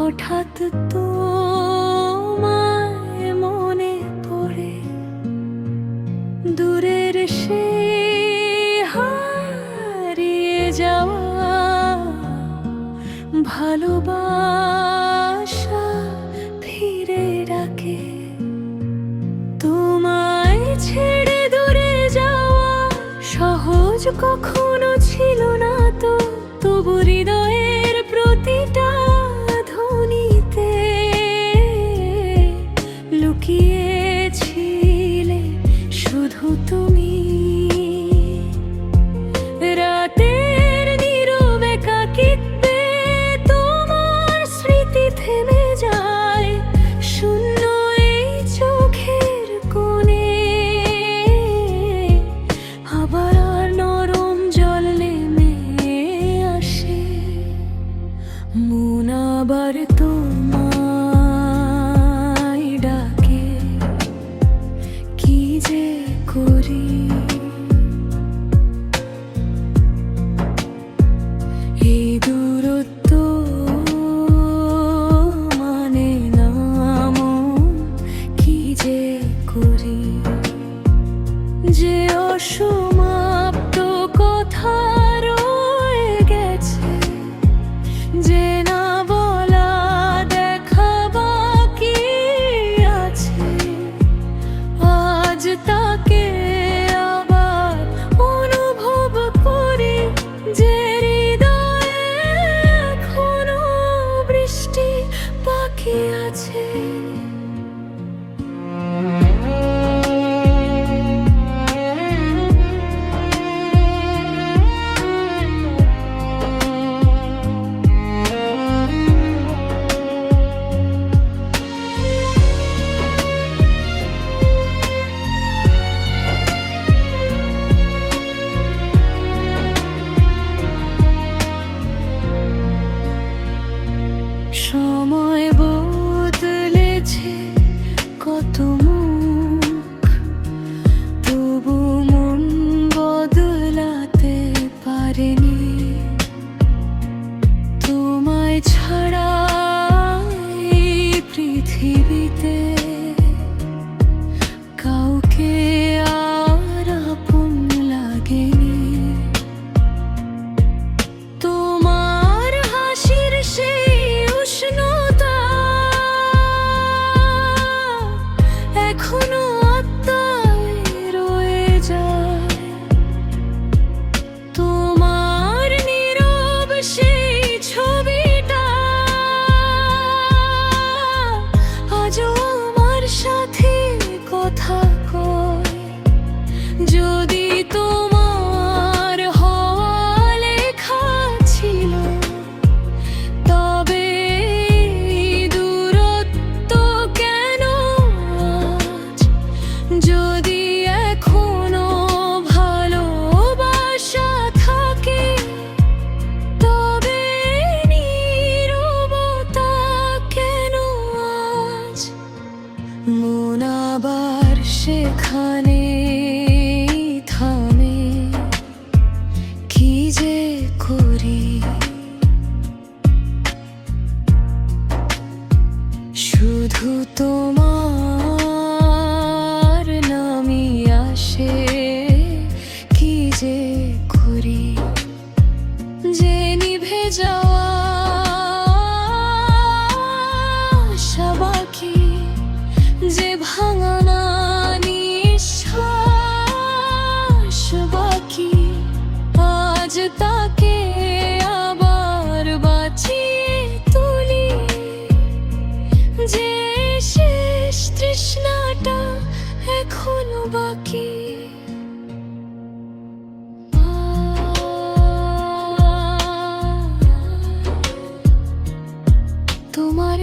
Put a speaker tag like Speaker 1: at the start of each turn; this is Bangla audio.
Speaker 1: হঠাৎ তোমায় মনে পড়ে, দূরের সে হারিয়ে যাওয়া ভালোবাসা ফিরে ডাকে। তোমায় ছেড়ে দূরে যাওয়া সহজ কখনো ছিল না, তো তবু হৃদয়ের প্রতিটা ধ্বনিতে লুকিয়েছিলে শুধু তুমি। রাতের নীরব একাকিত্বে তোমার স্মৃতি থেমে যায়, শূন্য এই চোখের কোণে। আবার নরম জল নেমে আসে, মন আবার তোমায় ডাকে। কি যে করি, এই দূরত্ব মানে না মন। কি যে করি, যে অসমাপ্ত কথা রয়ে গেছে, যে না বলা দেখা বাকি আছে। আজ তাকে আবার অনুভব করি, যে হৃদয়ে এখনো বৃষ্টি বাকি আছে। সময় বদলেছে কত মুখ, তবু মন বদলাতে পারেনি। তোমায় ছাড়া এই পৃথিবীতে কাউকে আর আপন লাগেনি। তোমার হাসির সেই উষ্ণতা এখনো আত্মায় রয়ে যায়। তোমার নীরব সেই ছবিটা আজও আমার সাথে কথা কয়। যদি তোমার হওয়া লেখা ছিল, তবে এই দূরত্ব কেন আজ? যদি এখনো ভালোবাসা থাকে, তবে নীরবতা কেন আজ? মন আবার সেখানে থামে। কি যে করি, শুধু তোমার নামই আসে। কি যে করি, যে নিভে যাওয়া আশা বাকি, যে ভাঙা না নিঃশ্বাস বাকি। আজ তাকে আবার বাঁচিয়ে তুলি, যে শেষ তৃষ্ণাটা এখনো বাকি। তোমার